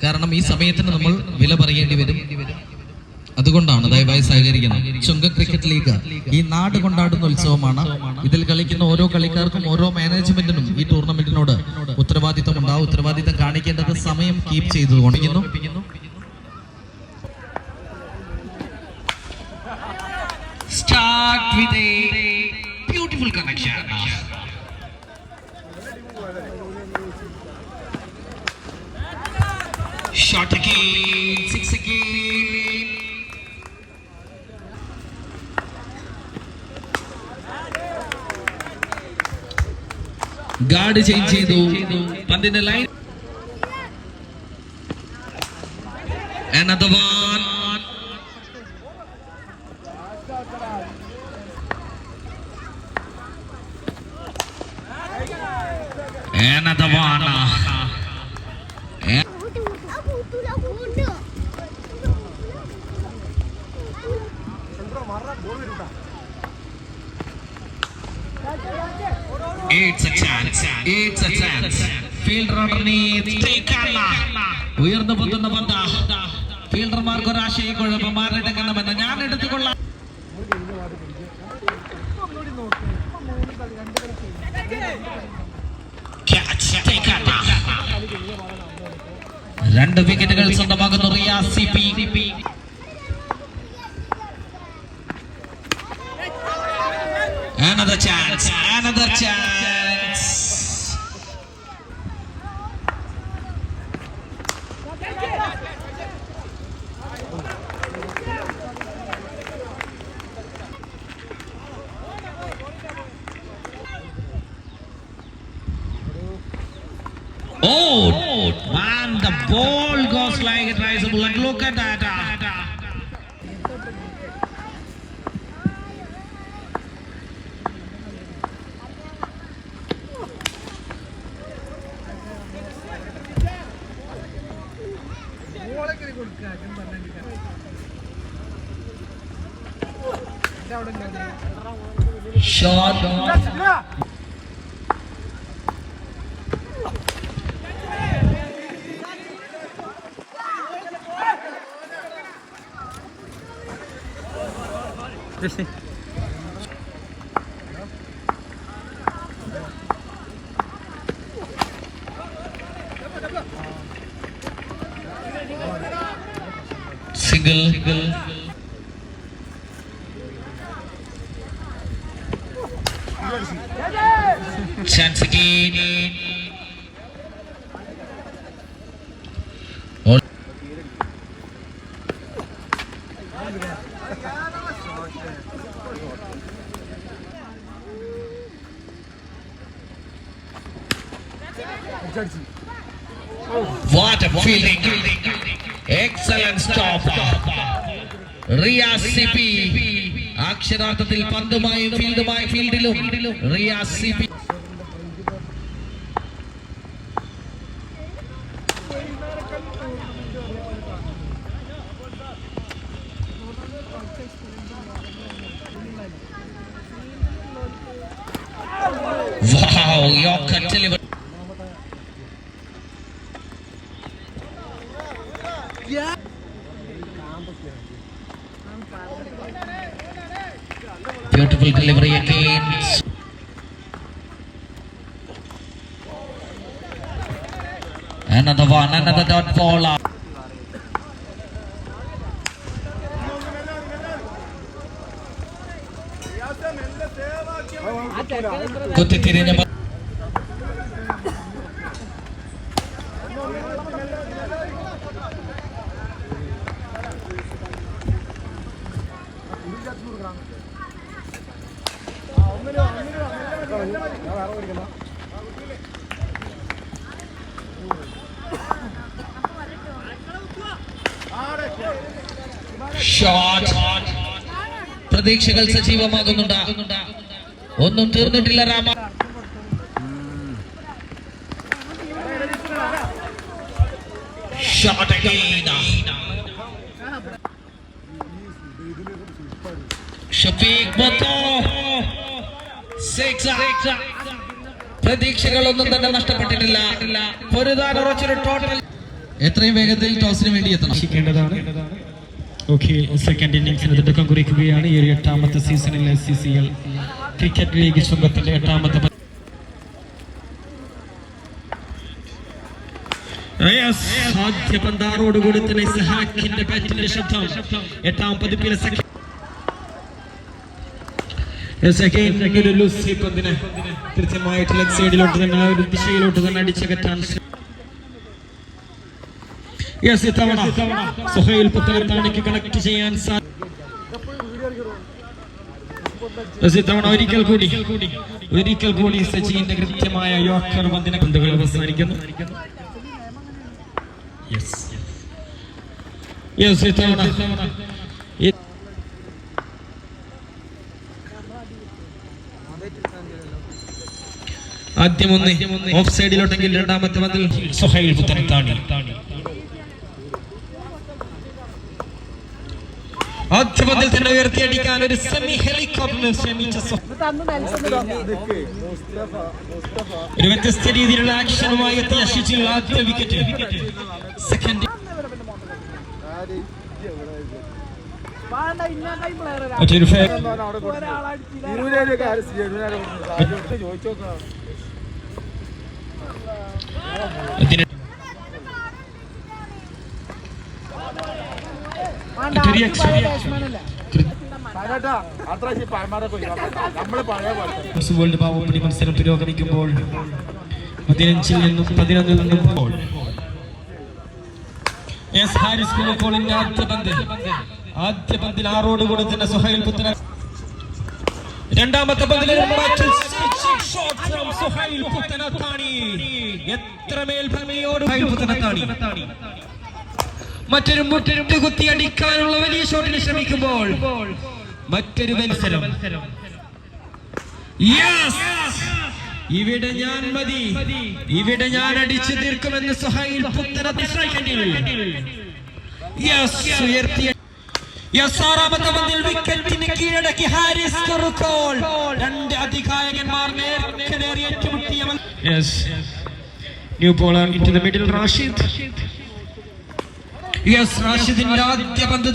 കാരണം ഈ സമയത്തിന് നമ്മൾ വില പറയേണ്ടി വരും. അതുകൊണ്ടാണ് ദയവായി സഹകരിക്കണം. ചുങ്ക ക്രിക്കറ്റ് ലീഗ് ഈ നാട് കൊണ്ടാടുന്ന ഉത്സവമാണ്. ഇതിൽ കളിക്കുന്ന ഓരോ കളിക്കാർക്കും ഓരോ മാനേജ്മെന്റിനും ഈ ടൂർണമെന്റിനോട് ഉത്തരവാദിത്തം ഉണ്ടാവും. ഉത്തരവാദിത്തം കാണിക്കേണ്ടത് സമയം കീപ്പ് ചെയ്തു കൊണ്ടിരിക്കുന്നു. Start with a beautiful connection. Shot again, 6 again. Guard change ചെയ്തു. പന്തിന്റെ line. Another one. Another one. It's a chance. It's a chance. Fielder underneath. ഉയർന്നു പൊത്തുന്ന പന്ത്. ഫീൽഡർമാർക്ക് ഒരാശയക്കുഴപ്പം മാറിയെടുക്കണമെന്ന് ഞാൻ എടുത്തുകൊള്ളാം. രണ്ട് വിക്കറ്റുകൾ സ്വന്തമാകുന്നു Riyas CP. Another chance. Another chance. Oh, man, the ball goes like it rises a bullet. Look at that. Shot. Single. Chance again. What a fielding. Excellent stop. Riyas CP അക്ഷരാർത്ഥത്തിൽ പന്തുമായും ഫീൽഡിലും Riyas CP. Wow, Yorker delivered. Beautiful delivery again. Another one, another dot ball. കുത്തിത്തിരിഞ്ഞ shot. പ്രതീക്ഷകൾ സജീവമാകുന്നുണ്ട്. ഒന്നും തീർന്നിട്ടില്ല Rama. Shot again. Shafeeq Mottho. പ്രതീക്ഷകളൊന്നും തന്നെ നഷ്ടപ്പെട്ടിട്ടില്ല. പൊരുതാൻ ഉറച്ചൊരു ടോട്ടൽ എത്രയും വേഗത്തിൽ ടോസിന് വേണ്ടി എത്തണം. ഓക്കെ, സെക്കൻഡ് ഇന്നിംഗ്സിന് തുടക്കം കുറിക്കുകയാണ് ഈ 8ാമത്തെ സീസണിലെ CCL ക്രിക്കറ്റ് ലീഗ് ചുങ്കത്തിന്റെ 8ാമത്തെ ആദ്യ പന്താറോടുകൂടി തന്നെ ഇസ്ഹാഖിന്റെ ബാറ്റിന്റെ ശബ്ദം 8ാം പതിപ്പിലെ കൃത്യമായിട്ട് ലെഗ് സൈഡിലോട്ട് തന്നെ ആ ഒരു ദിശയിലോട്ട് തന്നെ അടിച്ചകറ്റാൻ സുഹൈൽ പുത്തനത്താണിക്ക് കണക്ട് ചെയ്യാൻ ഒരിക്കൽ കൂടി സച്ചിന്റെ കൃത്യമായ യോർക്കർ പന്തിനെ പന്തുകൾ അവസാനിക്കുന്നു. ആദ്യം ഓഫ് സൈഡിലോട്ടെങ്കിൽ രണ്ടാമത്തെ പന്തിൽ സുഹൈൽ പുത്തനത്താണി. ആദ്യപന്തിൽ തന്നെ ഉയർത്തിയടിക്കാൻ ഒരു സെമി ഹെലികോപ്റ്റർ ശ്രമിച്ച ഒരു വ്യത്യസ്ത രീതിയിലുള്ള ആക്ഷനുമായി എത്തിയ ഷിജിൽ ആദ്യ വിക്കറ്റ്. സെക്കൻഡ് വേൾഡ് പാവപ്പടി മത്സരം പുരോഗമിക്കുമ്പോൾ 15-ൽ നിന്നും 11-ൽ നിന്നും ആദ്യ പന്തിൽ 6 തന്നെ സുഹൈൽ പുത്തന. രണ്ടാമത്തെ പന്തിൽ എത്രമേൽ ഭംഗിയോട് മറ്റൊരു കുത്തി അടിക്കാനുള്ള വലിയ ഷോട്ടിന് ശ്രമിക്കുമ്പോൾ മറ്റൊരു മത്സരം. ഇവിടെ ഞാൻ മതി, ഇവിടെ ഞാൻ അടിച്ചു തീർക്കുമെന്ന് സുഹൈൽ പുത്തന ഉയർത്തിയ 6ാമത്തെ പന്തിൽ വിക്കറ്റിന് കീഴടക്കി ഹാരിസ് കുറുക്കോൾ. 2 അധികായകന്മാർ നേർക്കുനേർ ഏറ്റുമുട്ടിയ new bowler into the middle Rashid. റാഷിദിന്റെ ആദ്യ പന്ത്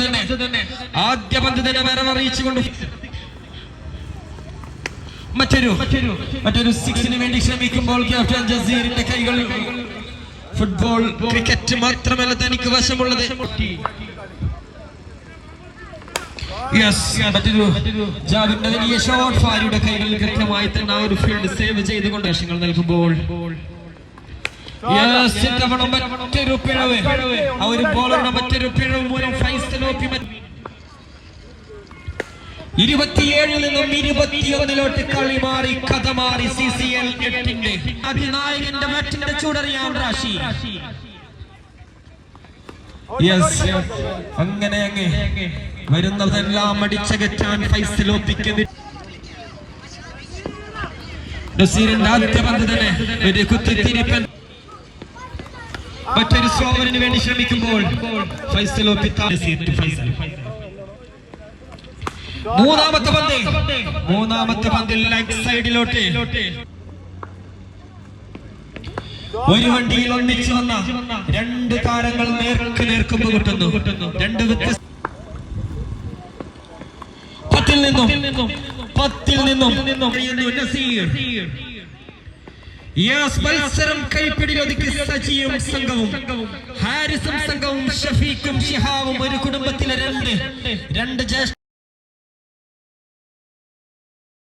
തന്നെ വരവറിയിച്ചുകൊണ്ട് മറ്റൊരു 6-ന് വേണ്ടി ശ്രമിക്കുമ്പോൾ ക്യാപ്റ്റൻ ജസീറിന്റെ കൈകൾ ഫുട്ബോൾ ക്രിക്കറ്റ് മാത്രമല്ല തനിക്ക് വശമുള്ളത്. ജാവിന്റെ വലിയ ഷോട്ട് ഫാരിയുടെ കൈകളിൽ കൃത്യമായി തന്നെ ആ ഒരു ഫീൽഡ് സേവ് ചെയ്തുകൊണ്ട് ലക്ഷ്യങ്ങൾ നൽകുമ്പോൾ മറ്റൊരു പിഴവ്, ആ ഒരു ബോളറുടെ മറ്റൊരു പിഴവ് മൂലം ഫൈസലോപ്പി 27-ൽ നിന്നും 21-ലോട്ട് കളി മാറി, കഥ മാറി. CCL 8-ന്റെ അധിനായകന്റെ ബാറ്റിന്റെ ചൂടറിയാം റാഷി. അങ്ങനെ വരുന്നതെല്ലാം അടിച്ചകറ്റാൻ ഫൈസലോപ്പിക്ക് നസീറിന്റെ ആദ്യ പന്ത് തന്നെ ഒരു കുത്തിത്തിരിപ്പൻ. മറ്റൊരു സ്ലോവറിന് വേണ്ടി ശ്രമിക്കുമ്പോൾ ഫൈസലോപ്പി മൂന്നാമത്തെ പന്തിൽ ലെഗ് സൈഡിലോട്ട് ഒരു വണ്ടിയിൽ ഒന്നിച്ചു വന്ന 2 താരങ്ങൾ നേർക്കുമ്പ് കിട്ടുന്നു. 2 വ്യത്യസ്ത 10-ൽ നിന്നും നസീർ. മത്സരം കൈപ്പിടിയിലൊതുക്കി സജിയും സംഘവും, ഹാരിസും സംഘവും, ഷഫീഖും ഷിഹാവും ഒരു കുടുംബത്തിലെ 2 ജ്യേഷ്ഠ